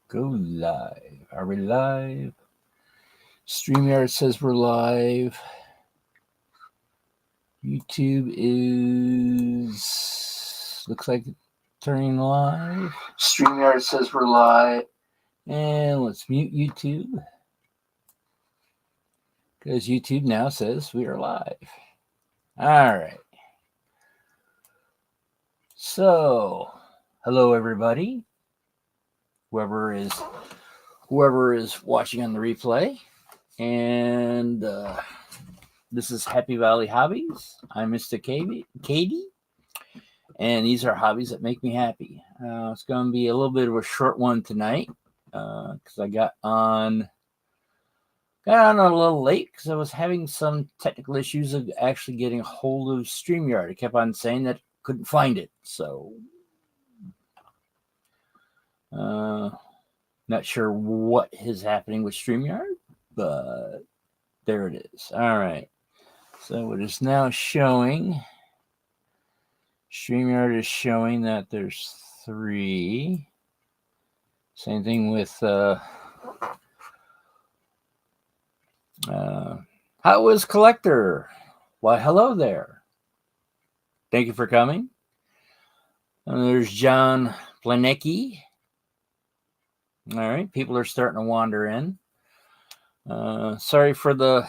Go live. Are we live? StreamYard says we're live. YouTube looks like turning live. StreamYard says we're live. And let's mute YouTube. Because YouTube now says we are live. All right. So, hello everybody. Whoever is watching on the replay. And this is Happy Valley Hobbies. I'm Mr. Katie. And these are hobbies that make me happy. It's going to be a little bit of a short one tonight. Because I got on a little late because I was having some technical issues of actually getting a hold of StreamYard. I kept on saying that I couldn't find it. So, not sure what is happening with StreamYard, but there it is. All right. So it is now showing. StreamYard is showing that there's 3. Same thing with How is Collector? Why, hello there. Thank you for coming. And there's John Planecki. All right, people are starting to wander in. Sorry for the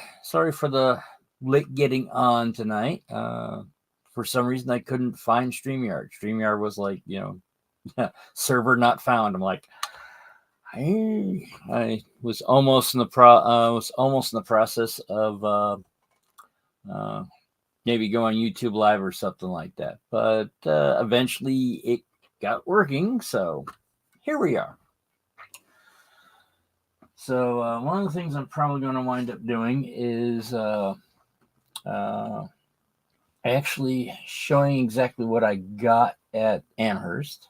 late getting on tonight. For some reason, I couldn't find StreamYard. StreamYard was like, server not found. I'm like, I was almost in the process of maybe going YouTube Live or something like that. But eventually, it got working. So here we are. So one of the things I'm probably going to wind up doing is actually showing exactly what I got at Amherst.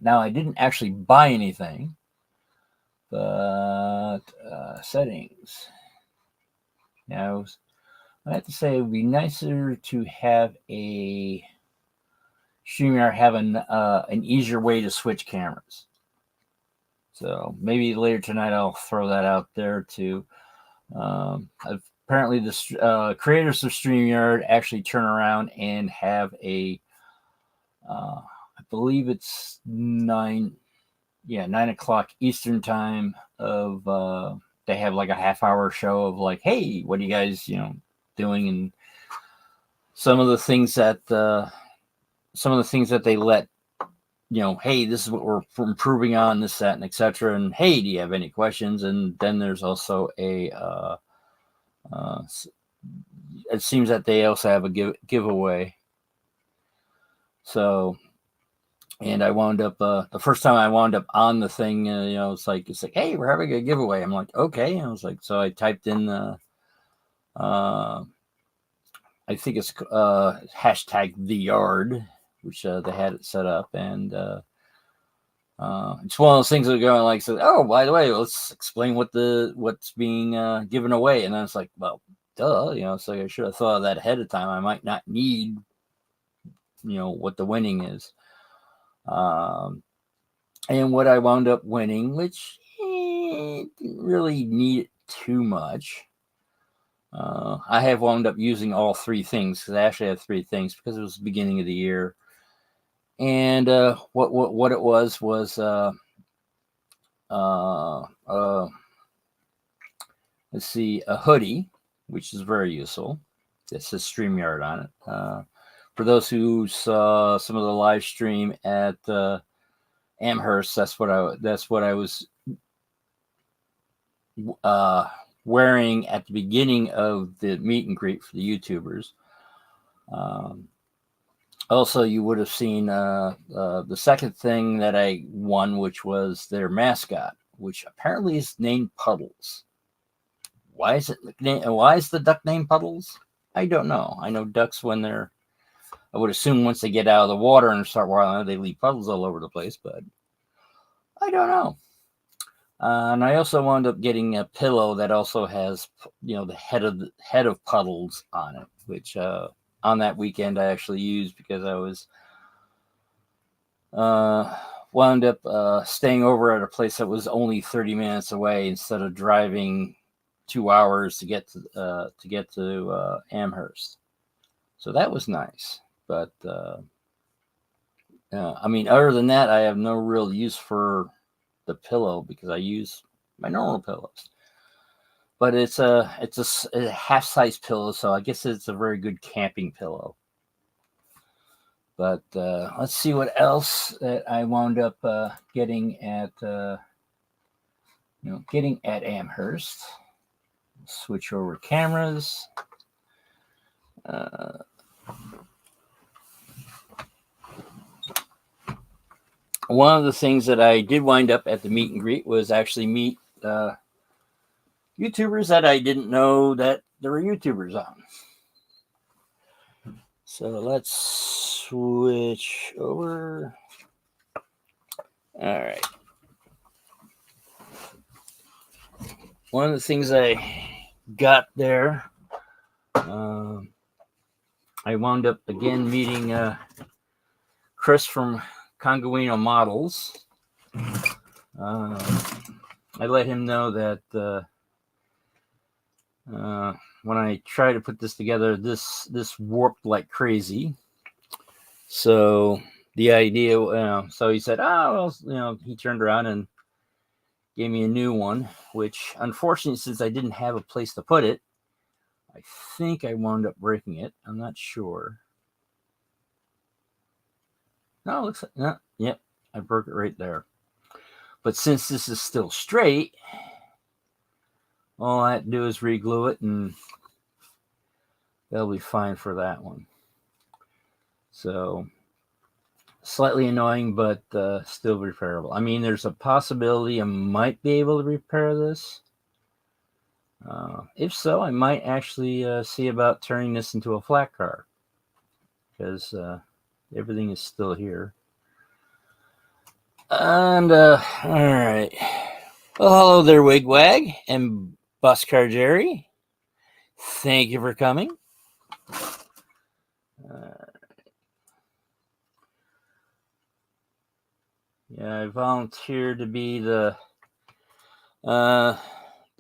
Now, I didn't actually buy anything, but settings. Now, I have to say it would be nicer to have a StreamYard have an easier way to switch cameras. So maybe later tonight I'll throw that out there too. Apparently, the creators of StreamYard actually turn around and have a, I believe it's 9 o'clock Eastern time of, they have like a half-hour show of like, hey, what are you guys, doing? And some of the things that they let, hey, this is what we're improving on, this, that, and etc. And hey, do you have any questions? And then there's also a, it seems that they also have a giveaway. So, and I wound up, the first time I wound up on the thing, it's like, hey, we're having a giveaway. I'm like, okay. And I was like, so I typed in, I think it's hashtag the yard, which they had it set up. And it's one of those things that are going like, oh, by the way, let's explain what's being given away. And then it's like, well, duh, so I should have thought of that ahead of time. I might not need, what the winning is. And what I wound up winning, which didn't really need it too much. I have wound up using all 3 things because I actually have 3 things because it was the beginning of the year. And what it was let's see, a hoodie, which is very useful. It says StreamYard on it. For those who saw some of the live stream at Amherst, that's what I was wearing at the beginning of the meet and greet for the YouTubers. Also, you would have seen the second thing that I won, which was their mascot, which apparently is named Puddles. Why is the duck named Puddles? I don't know. I know ducks I would assume once they get out of the water and start wilding, they leave puddles all over the place, but I don't know. And I also wound up getting a pillow that also has, the head of Puddles on it, which on that weekend I actually used because I was, wound up staying over at a place that was only 30 minutes away instead of driving 2 hours to get to Amherst. So that was nice. But I mean, other than that, I have no real use for the pillow because I use my normal pillows. But it's a half-size pillow, so I guess it's a very good camping pillow. But let's see what else that I wound up getting at Amherst. Switch over cameras. One of the things that I did wind up at the meet and greet was actually meet YouTubers that I didn't know that there were YouTubers on. So let's switch over. All right. One of the things I got there, I wound up again meeting Chris from Conguino Models. I let him know that when I try to put this together, this warped like crazy. So the idea, so he said, "Oh, well," he turned around and gave me a new one, which unfortunately, since I didn't have a place to put it, I think I wound up breaking it. I'm not sure. No, it looks like, no, yep, I broke it right there. But since this is still straight, all I have to do is re-glue it and that'll be fine for that one. So slightly annoying, but still repairable. I mean, there's a possibility I might be able to repair this. If so, I might actually see about turning this into a flat car because everything is still here. And all right. Well, hello there, Wigwag and Buscar Jerry. Thank you for coming. Yeah, I volunteered to be the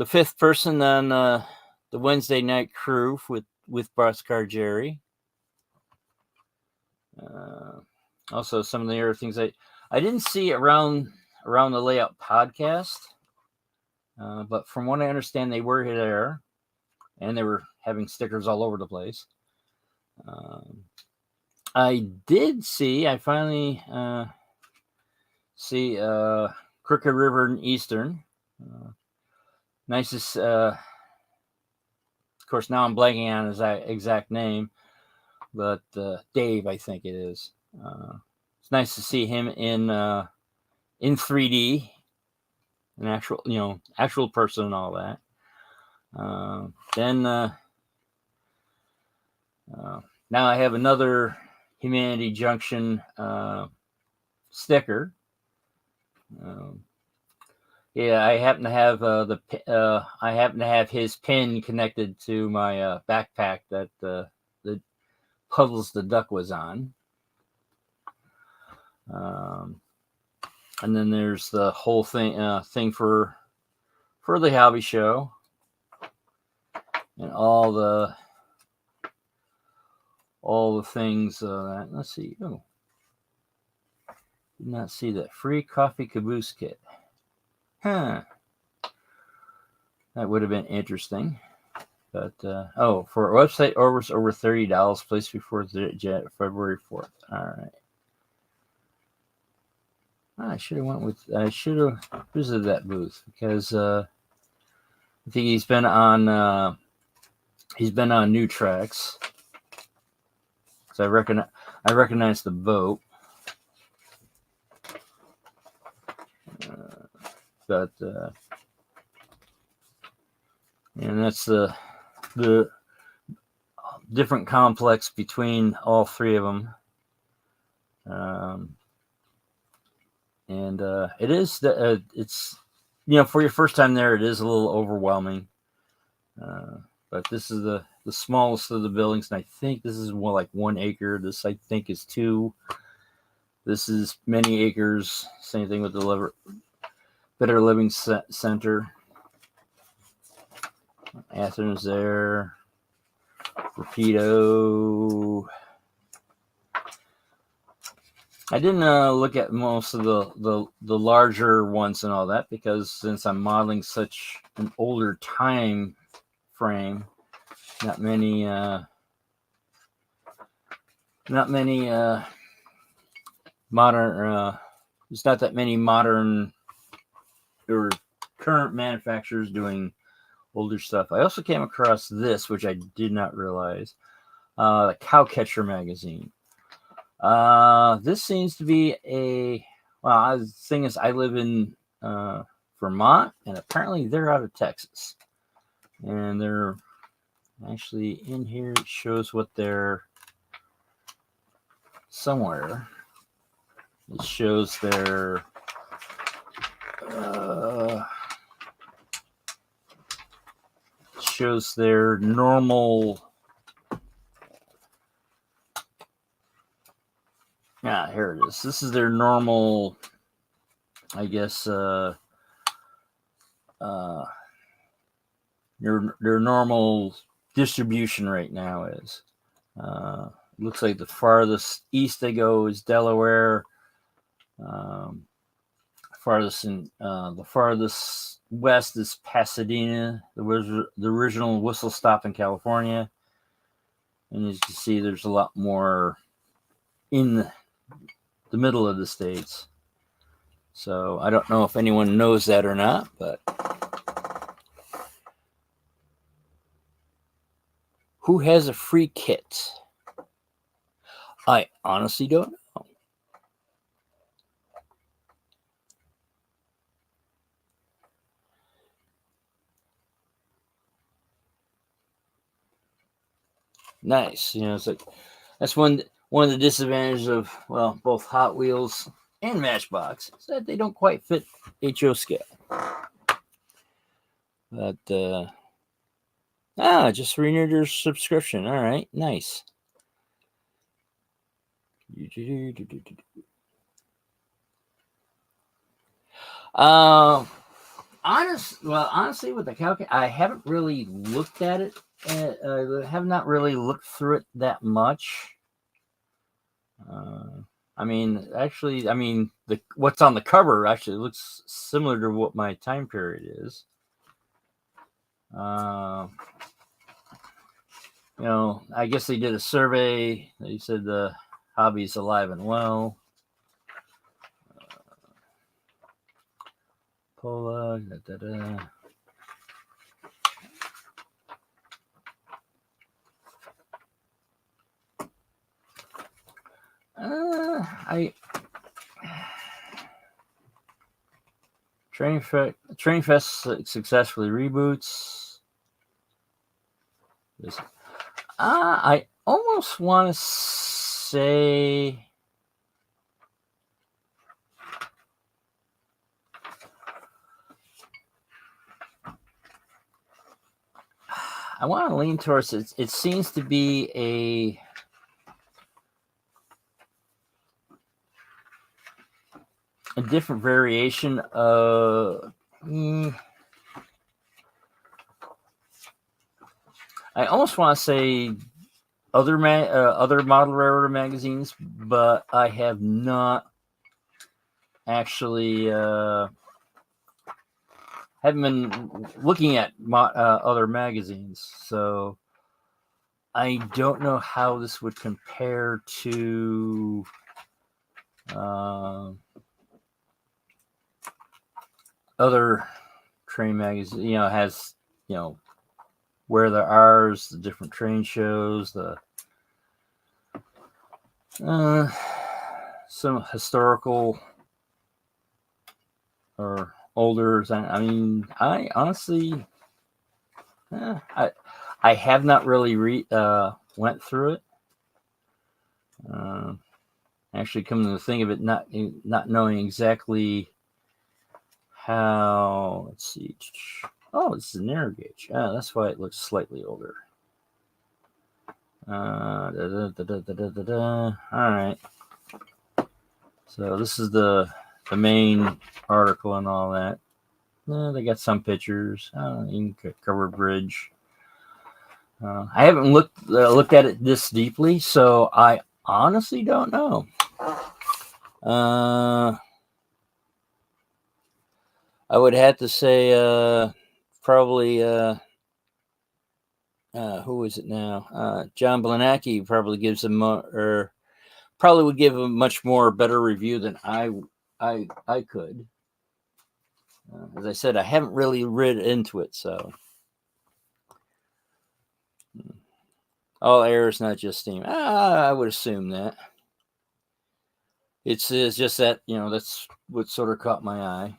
fifth person on the Wednesday night crew with Buscar Jerry. Also, some of the other things I didn't see around the Layout podcast, but from what I understand, they were there, and they were having stickers all over the place. I did see. I finally see Crooked River and Eastern. Nicest. Of course, now I'm blanking on his exact name, but Dave, I think it is. It's nice to see him in 3D, an actual person and all that. Then now I have another Humanity Junction sticker. Yeah, I happen to have I happen to have his pin connected to my backpack that the Puddles the Duck was on. And then there's the whole thing for the hobby show and all the things. Let's see. Oh, did not see that free coffee caboose kit. Huh. That would have been interesting. But for a website over $30, placed before February 4th. All right. I should have visited that booth because I think he's been on New Tracks. So I recognize the boat. But and that's the different complex between all three of them. And it is it's for your first time there, it is a little overwhelming. But this is the smallest of the buildings, and I think this is more like 1 acre. This I think is 2. This is Many Acres. Same thing with the Better Living Center. Athens there. Rapido. I didn't look at most of the larger ones and all that, because since I'm modeling such an older time frame, not many modern there's not that many modern or current manufacturers doing older stuff. I also came across this, which I did not realize, the Cowcatcher magazine. This seems to be the thing is, I live in Vermont, and apparently they're out of Texas. And they're actually in here. It shows what they're somewhere. It shows their normal. Yeah, here it is. This is their normal, I guess, their normal distribution right now is. Looks like the farthest east they go is Delaware. The farthest west is Pasadena, the original whistle stop in California. And as you can see, there's a lot more in the middle of the states. So I don't know if anyone knows that or not, but who has a free kit? I honestly don't know. Nice. It's like, that's one of the disadvantages of, well, both Hot Wheels and Matchbox, is that they don't quite fit HO scale. But just renewed your subscription. All right, nice. Honestly, with the calculator, I haven't really looked at it. I have not really looked through it that much. What's on the cover actually looks similar to what my time period is. I guess they did a survey. They said the hobby's alive and well. Pola, Train Fest successfully reboots. I almost want to say I want to lean towards it. It seems to be a different variation of. I almost want to say other model railroad magazines, but I have not actually haven't been looking at other magazines, so I don't know how this would compare to other train magazines. Has where there are the different train shows, some historical or older. I honestly, I have not really went through it. Actually, coming to think of it, not knowing exactly how. Let's see. Oh, it's a narrow gauge. That's why it looks slightly older. All right. So this is the main article and all that. They got some pictures. Covered bridge. I haven't looked at it this deeply, so I honestly don't know. I would have to say probably who is it now? John Blanacki probably gives him or probably would give a much more better review than I could. As I said, I haven't really read into it, so all errors, not just Steam. I would assume that. It's just that that's what sort of caught my eye.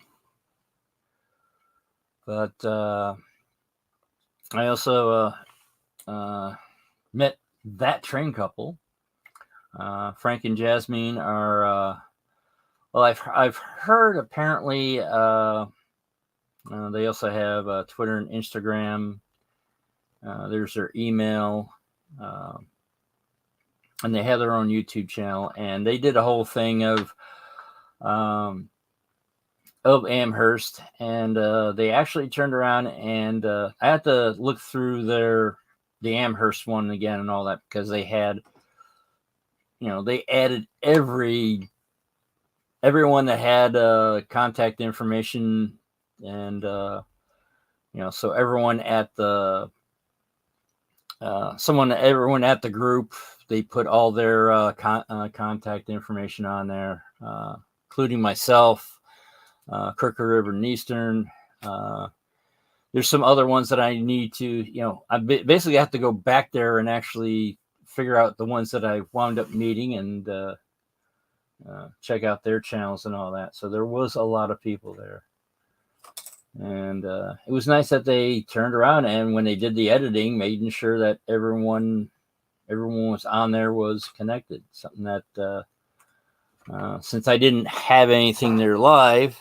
But I also met that train couple. Frank and Jasmine are well. I've heard apparently they also have Twitter and Instagram. There's their email, and they have their own YouTube channel. And they did a whole thing of Amherst, and they actually turned around and I had to look through the Amherst one again and all that, because they had, they added everyone that had contact information, and so everyone at the everyone at the group, they put all their contact information on there, including myself, Crooked River and Eastern. There's some other ones that I need to, I basically have to go back there and actually figure out the ones that I wound up meeting and check out their channels and all that. So there was a lot of people there. And it was nice that they turned around and when they did the editing, making sure that everyone was on there, was connected. Something that since I didn't have anything there live,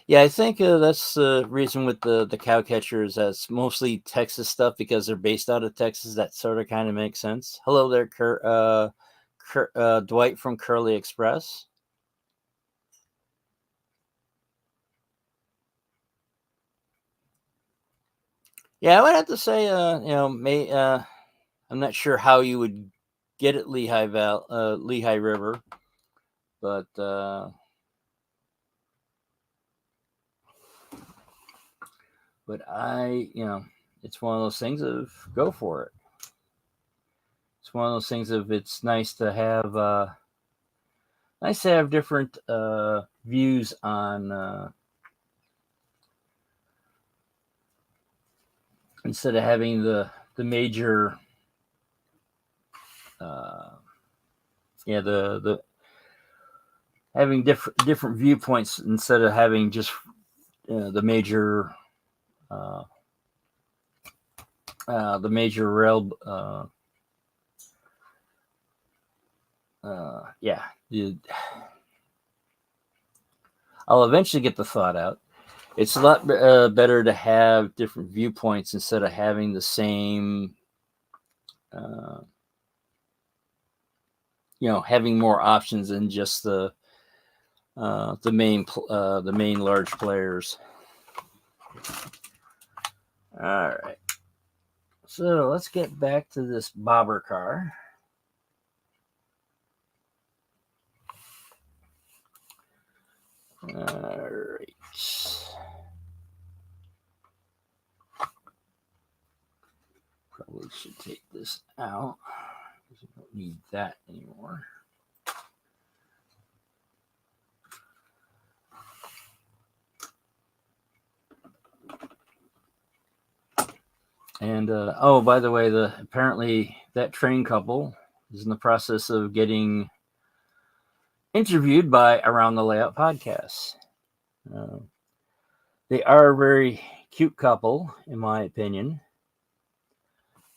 yeah, I think that's the reason with the cow catchers. That's mostly Texas stuff because they're based out of Texas. That sort of kind of makes sense. Hello there, Dwight from Curly Express. Yeah, I would have to say, I'm not sure how you would get at Lehigh River, but it's one of those things of go for it. It's one of those things of it's nice to have different views on instead of having the major the having different viewpoints instead of having just the major rail I'll eventually get the thought out. It's a lot better to have different viewpoints instead of having the same having more options than just the main large players. All right, so let's get back to this bobber car. All right. Probably should take this out because we don't need that anymore. And by the way, apparently that train couple is in the process of getting interviewed by Around the Layout podcast. They are a very cute couple, in my opinion.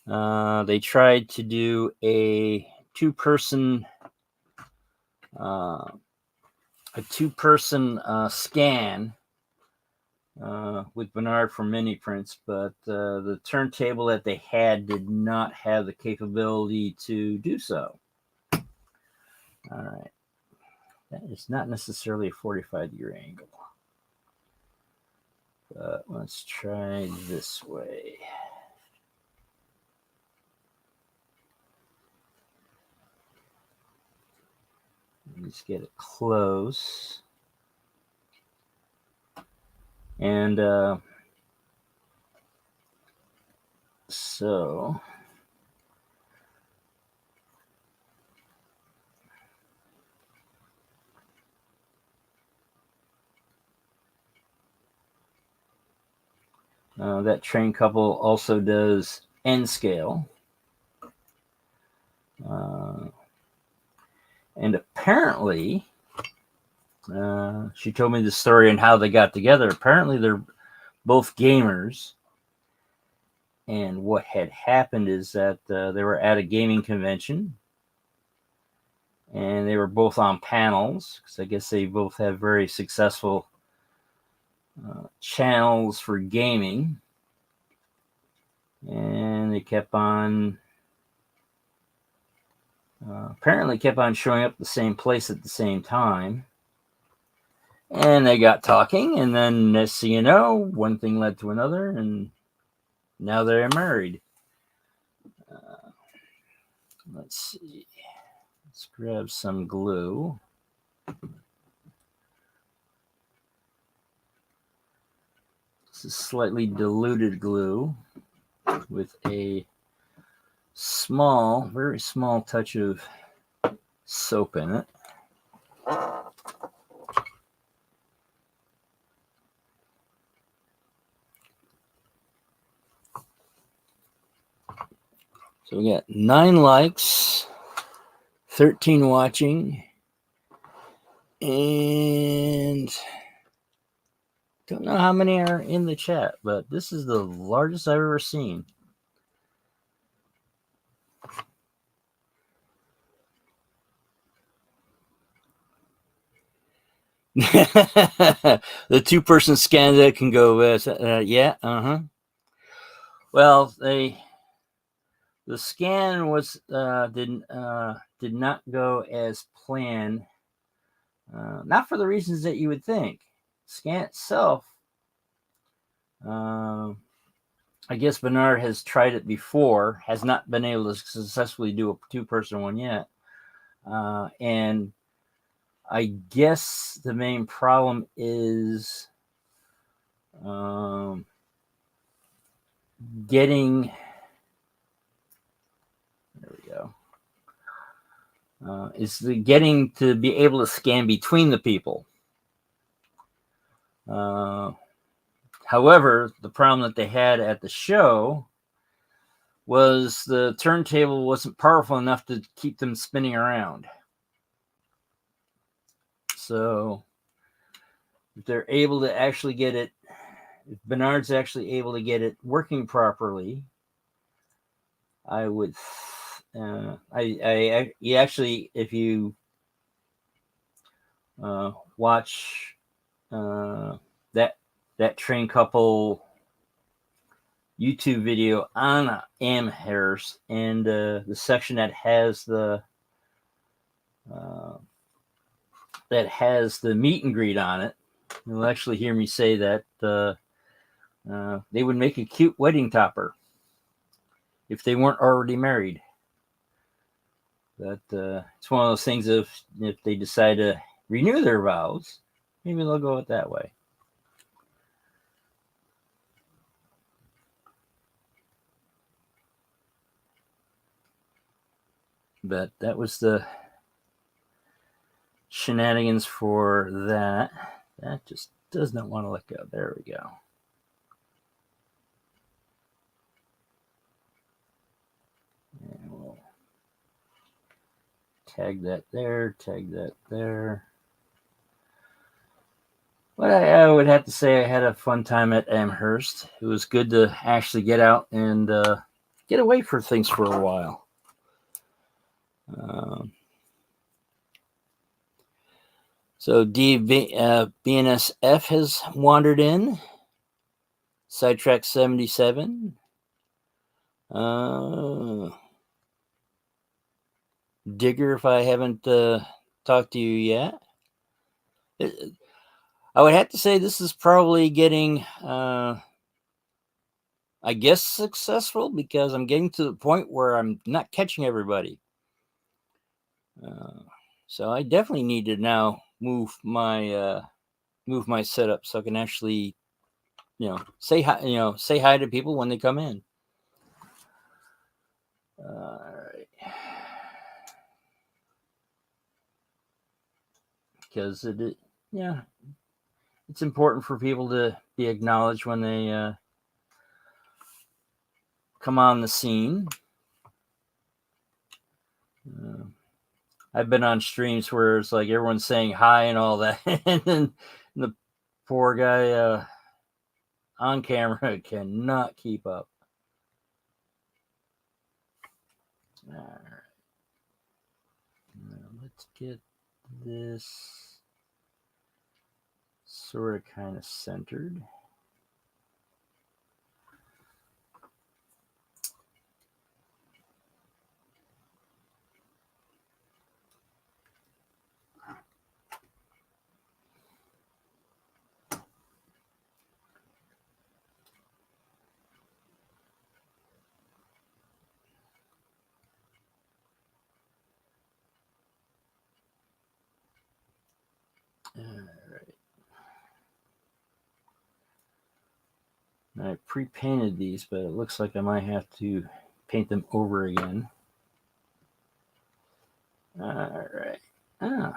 They tried to do a two-person scan with Bernard from Mini Prints, but the turntable that they had did not have the capability to do so. All right. That is not necessarily a 45-degree angle. But let's try this way. Let's get it close. And so that train couple also does N scale. And apparently, she told me the story and how they got together. Apparently, they're both gamers. And what had happened is that they were at a gaming convention. And they were both on panels, because I guess they both have very successful channels for gaming. And they kept on, apparently kept on showing up at the same place at the same time. And they got talking, and then next thing you know, one thing led to another, and now they're married. Let's see. Let's grab some glue. This is slightly diluted glue with a small, very small touch of soap in it. So we got 9 likes, 13 watching, and don't know how many are in the chat, but this is the largest I've ever seen. The 2-person scan that can go, yeah, Well, the scan was did not go as planned. Not for the reasons that you would think. Scan itself, I guess Bernard has tried it before, has not been able to successfully do a 2-person one yet. And I guess the main problem is getting, there we go, is getting to be able to scan between the people. However, the problem that they had at the show was the turntable wasn't powerful enough to keep them spinning around. So if they're able to actually get it, if Bernard's actually able to get it working properly, I would, you actually, if you watch that train couple YouTube video on Amherst, and the section that has the meet and greet on it, you'll actually hear me say that they would make a cute wedding topper if they weren't already married. But it's one of those things of, if they decide to renew their vows, maybe they'll go it that way. But that was the shenanigans for that. That just does not want to let go. There we go. And we'll tag that there, tag that there. But I would have to say I had a fun time at Amherst. It was good to actually get out and get away for things for a while. So BNSF has wandered in. Sidetrack 77. Digger, if I haven't talked to you yet. I would have to say this is probably getting, I guess, successful, because I'm getting to the point where I'm not catching everybody. So I definitely need to now move my setup so I can actually, say hi to people when they come in. All right. Because it's important for people to be acknowledged when they come on the scene. I've been on streams where it's like everyone's saying hi and all that, and then the poor guy on camera cannot keep up. All right. Now let's get this sort of kind of centered. All right. I pre-painted these, but it looks like I might have to paint them over again. All right. I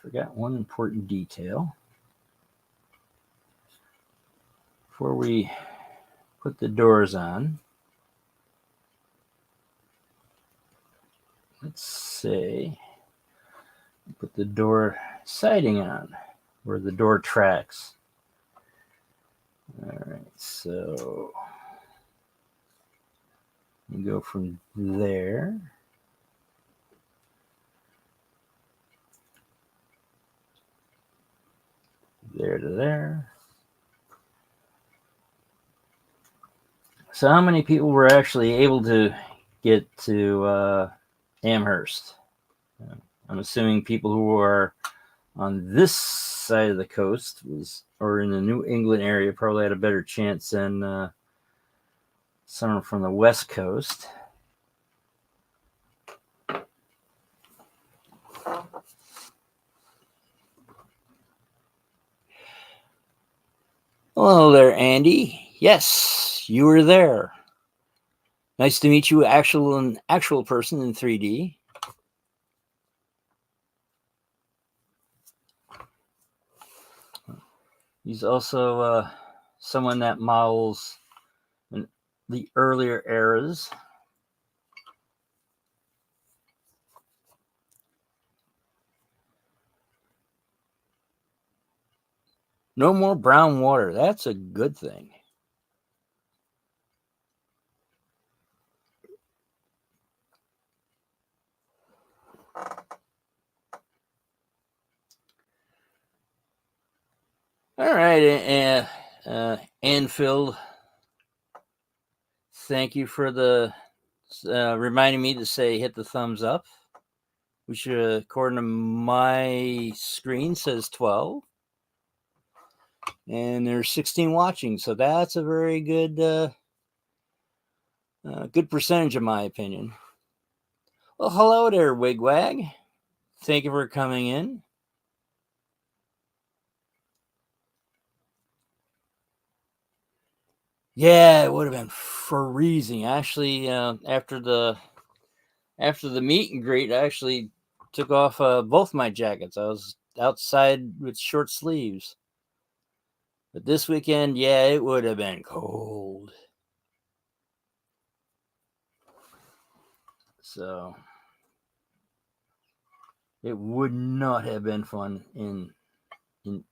forgot one important detail. Before we put the doors on, let's say put the door siding on, or the door tracks. All right, so you go from there to there. So how many people were actually able to get to Amherst? I'm assuming people who are on this side of the coast or in the New England area probably had a better chance than someone from the West Coast. Hello there, Andy. Yes, you were there. Nice to meet you, actual person in 3D. He's also someone that models in the earlier eras. No more brown water. That's a good thing. All right, Anfield. Thank you for the reminding me to say hit the thumbs up, which according to my screen says 12. And there's 16 watching, so that's a very good good percentage in my opinion. Well, hello there, Wigwag. Thank you for coming in. Yeah, it would have been freezing. Actually, after the meet and greet, I actually took off both my jackets. I was outside with short sleeves. But this weekend, yeah, it would have been cold. So it would not have been fun in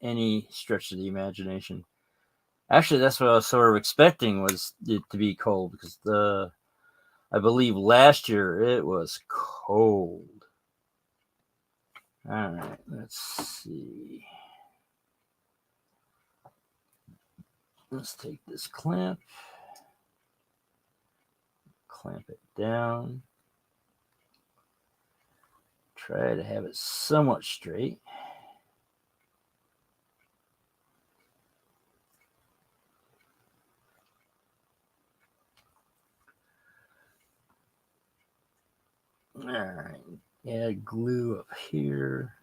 any stretch of the imagination. Actually, that's what I was sort of expecting, was it to be cold, because I believe last year it was cold. All right, let's see. Let's take this clamp, clamp it down, try to have it somewhat straight. All right, add glue up here.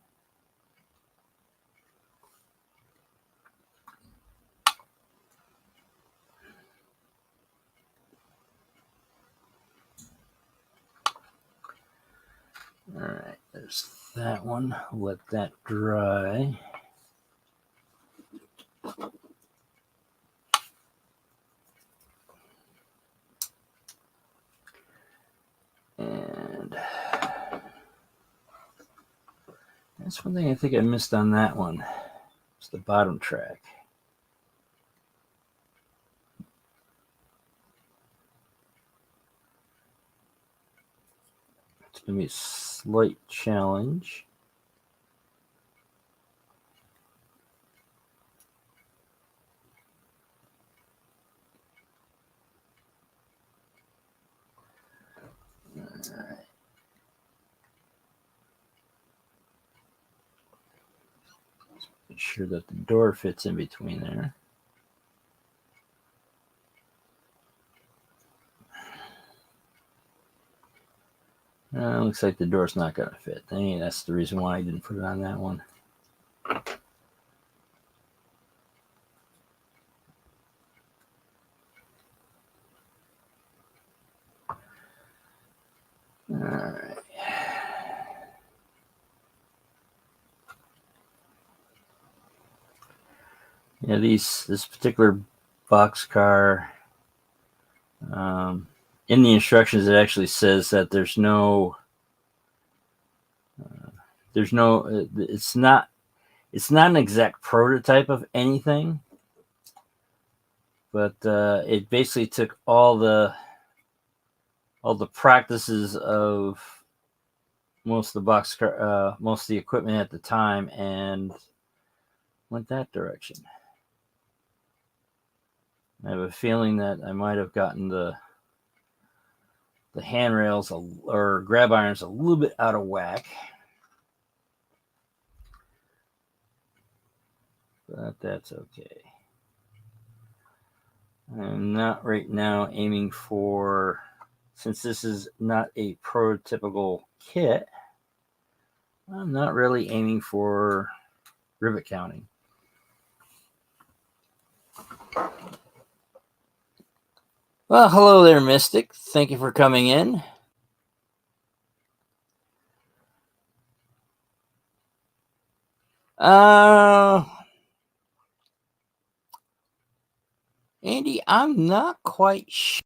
All right, there's that one. Let that dry. And that's one thing I think I missed on that one. It's the bottom track. It's going to be a slight challenge. All right. Make sure that the door fits in between there. Looks like the door's not going to fit. That's the reason why I didn't put it on that one. All right. Yeah, this particular boxcar, in the instructions, it actually says that it's not an exact prototype of anything, but it basically took all the practices of most of the equipment at the time and went that direction. I have a feeling that I might have gotten the handrails or grab irons a little bit out of whack, but that's okay. I'm not right now aiming for, since this is not a prototypical kit, I'm not really aiming for rivet counting. Well, hello there, Mystic. Thank you for coming in. Andy, I'm not quite sure.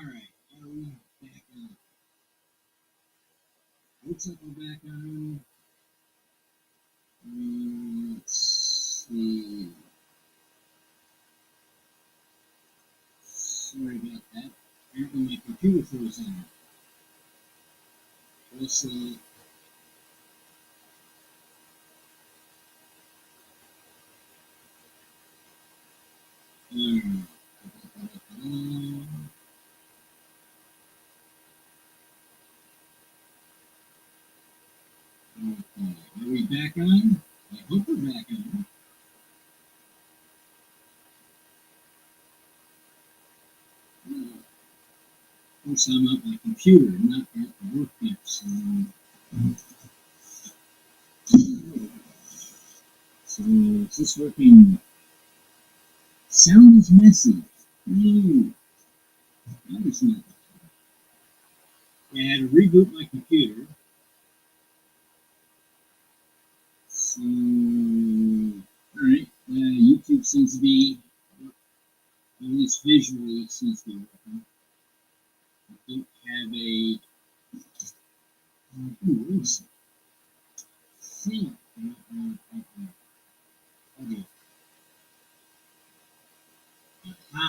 right. Are we back on? Looks like we're back on. Let's see. Sorry about that. Apparently my computer froze on. Let's see. Um, okay. Are we back on? I hope we're back on. Of course, I'm at my computer, not at the workbench. So is this working? Sound is messy. No, that is not. I had to reboot my computer. So, alright, YouTube seems to be, at least visually, it seems to be working. I don't have a, where is it? See, okay. Aha.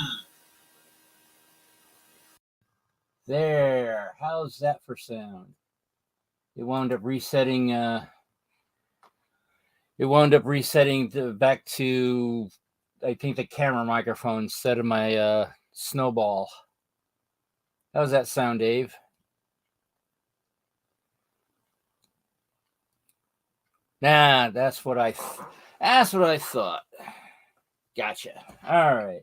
There, how's that for sound? It wound up resetting, back to, I think, the camera microphone instead of my snowball. How's that sound, Dave? Nah, that's what I thought. Gotcha. All right.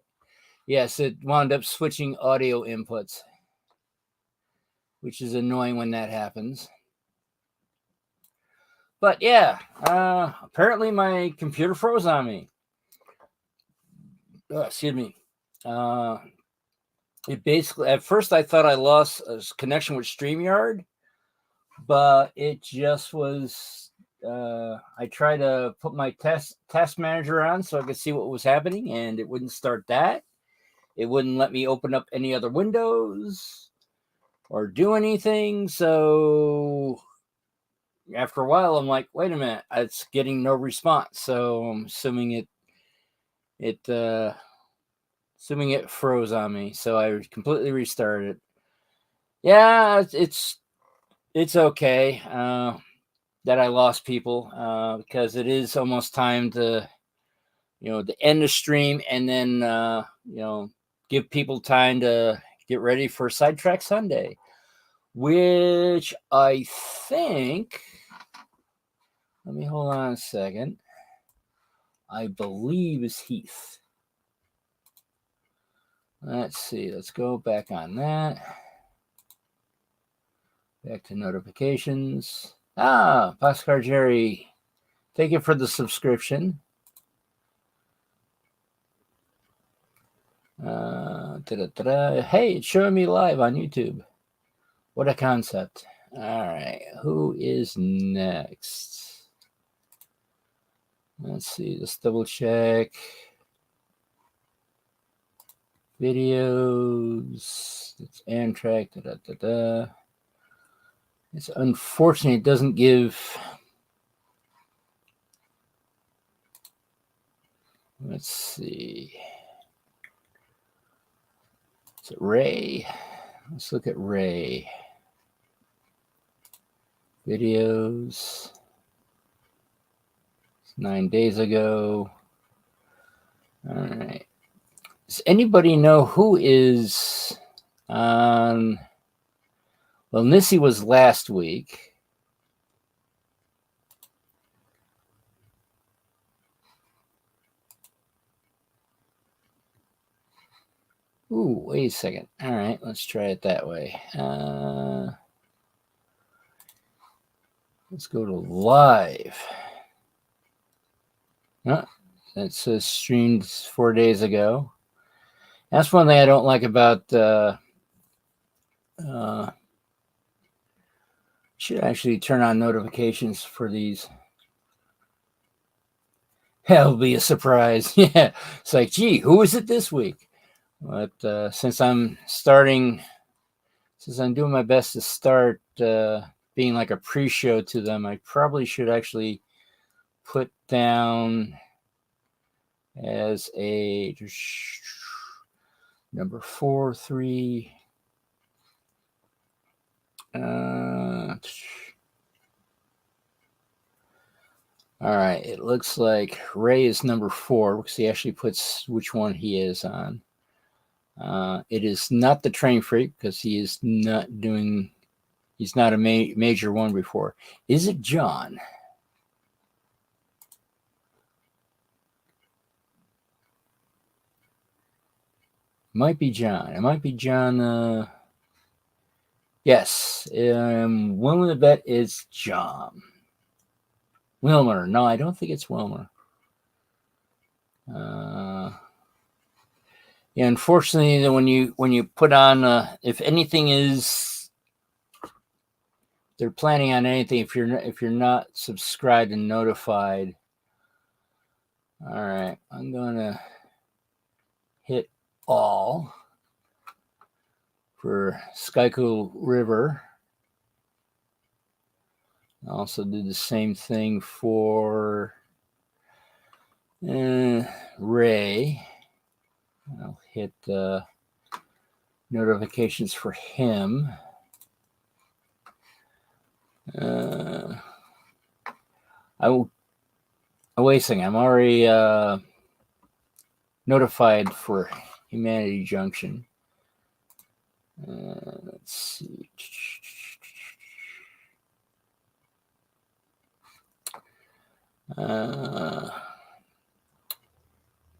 Yes, it wound up switching audio inputs, which is annoying when that happens. But yeah, apparently my computer froze on me. Excuse me. It basically, at first I thought I lost a connection with StreamYard, but it just was, I tried to put my task manager on so I could see what was happening, and it wouldn't start that. It wouldn't let me open up any other windows or do anything. So after a while, I'm like, wait a minute, it's getting no response. So I'm assuming it froze on me. So I completely restarted. Yeah, it's okay that I lost people because it is almost time to, to end the stream and then, give people time to get ready for Sidetrack Sunday, which I think, let me hold on a second, I believe is Heath. Let's see, let's go back on that. Back to notifications. Pascal Jerry, thank you for the subscription. Hey, it's showing me live on YouTube. What a concept. All right, who is next? Let's see, let's double check. Videos, it's Amtrak, It's unfortunate it doesn't give, let's see. Is it Ray? Let's look at Ray. Videos. 9 days ago. All right. Does anybody know who is on? Well, Nissy was last week. Ooh, wait a second. All right, let's try it that way. Let's go to live. It says streamed 4 days ago. That's one thing I don't like about. Should actually turn on notifications for these. That'll be a surprise. Yeah, it's like, gee, who is it this week? But since I'm starting since I'm doing my best to start being like a pre-show to them, I probably should actually put down as a number 4, 3. All right, it looks like Ray is number 4 because he actually puts which one he is on. It is not the Train Freak because he is not doing. He's not a major one before. Is it John? Might be John. It might be John. Yes. Wilmer the bet is John. Wilmer. No, I don't think it's Wilmer. Yeah, unfortunately, when you put on, if anything is, they're planning on anything. If you're not subscribed and notified, all right, I'm gonna hit all for Skyco River. I'll also do the same thing for Ray. I'll hit notifications for him. I will. Oh, wait a second. I'm already notified for Humanity Junction. Let's see.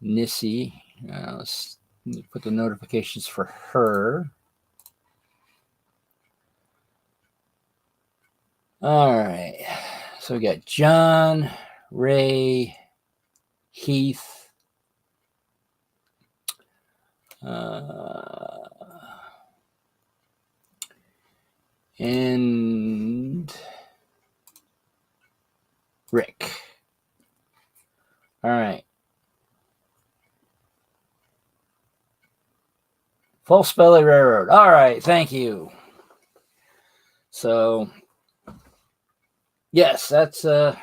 Nissy. Let's put the notifications for her. All right. So we got John, Ray, Heath, and Rick. All right. False Belly Railroad. All right. Thank you. So, yes, that's let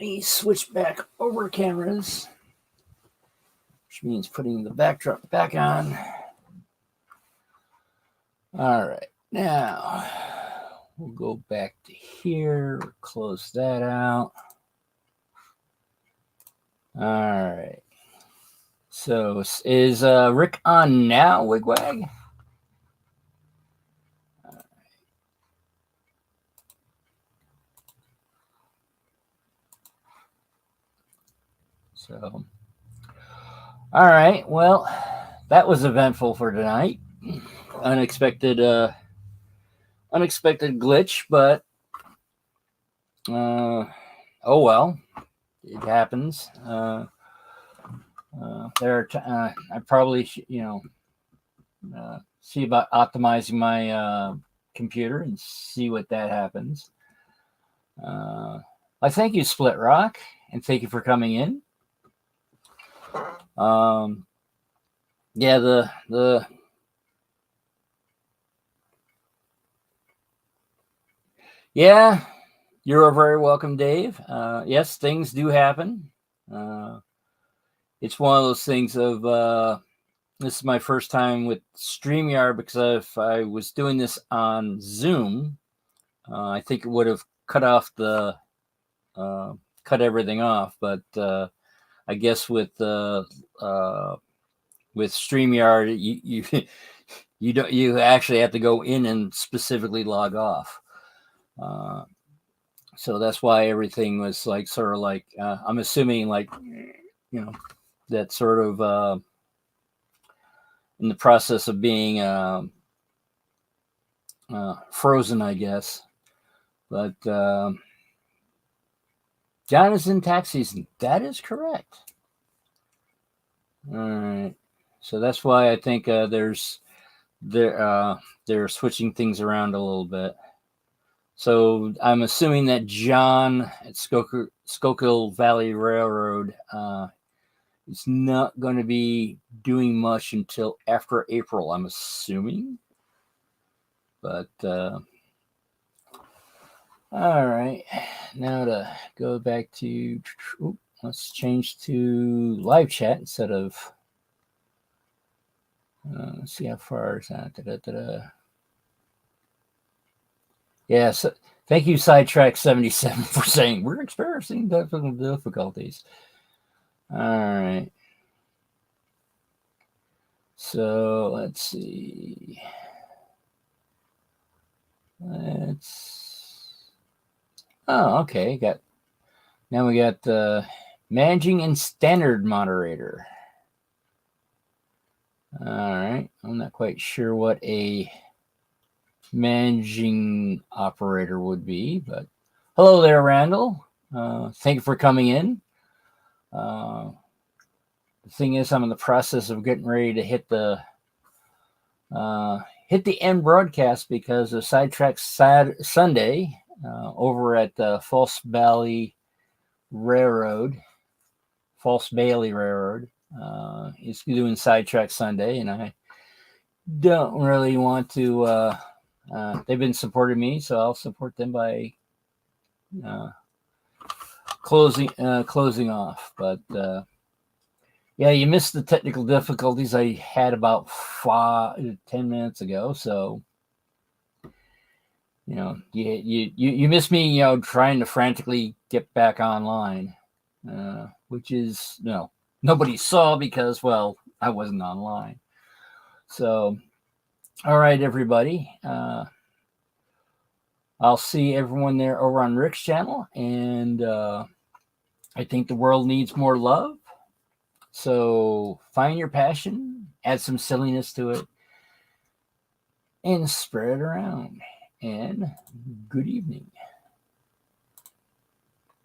me switch back over cameras, which means putting the backdrop back on. All right, now we'll go back to here, close that out. All right. So is Rick on now, Wigwag? So, all right. Well, that was eventful for tonight. Unexpected glitch, but oh well, it happens. I probably see about optimizing my computer and see what that happens. I thank you, Split Rock, and thank you for coming in. Yeah, the yeah, you're very welcome, Dave. Yes, things do happen. It's one of those things of this is my first time with StreamYard because if I was doing this on Zoom, I think it would have cut everything off. But I guess with StreamYard, you actually have to go in and specifically log off. So that's why everything was like sort of like I'm assuming like that sort of in the process of being frozen, I guess. But John is in tax season. That is correct. All right. So that's why I think they're switching things around a little bit. So I'm assuming that John at Schuylkill Valley Railroad It's not going to be doing much until after April, I'm assuming. But all right, now to go back to, let's change to live chat instead of, let's see how far is that. Yeah, so thank you, Sidetrack77, for saying we're experiencing technical difficulties. All right. So let's see. Oh, okay. Now we got managing and standard moderator. All right. I'm not quite sure what a managing operator would be, but hello there, Randall. Thank you for coming in. The thing is, I'm in the process of getting ready to hit the end broadcast because of Sidetrack Sunday over at False Bailey Railroad. Is doing Sidetrack Sunday, and I don't really want to. They've been supporting me, so I'll support them by closing off. But yeah, you missed the technical difficulties I had about 10 minutes ago. So you missed me, trying to frantically get back online, which is nobody saw because, well, I wasn't online. So, all right, everybody. I'll see everyone there over on Rick's channel, and I think the world needs more love. So find your passion, add some silliness to it, and spread it around. And good evening.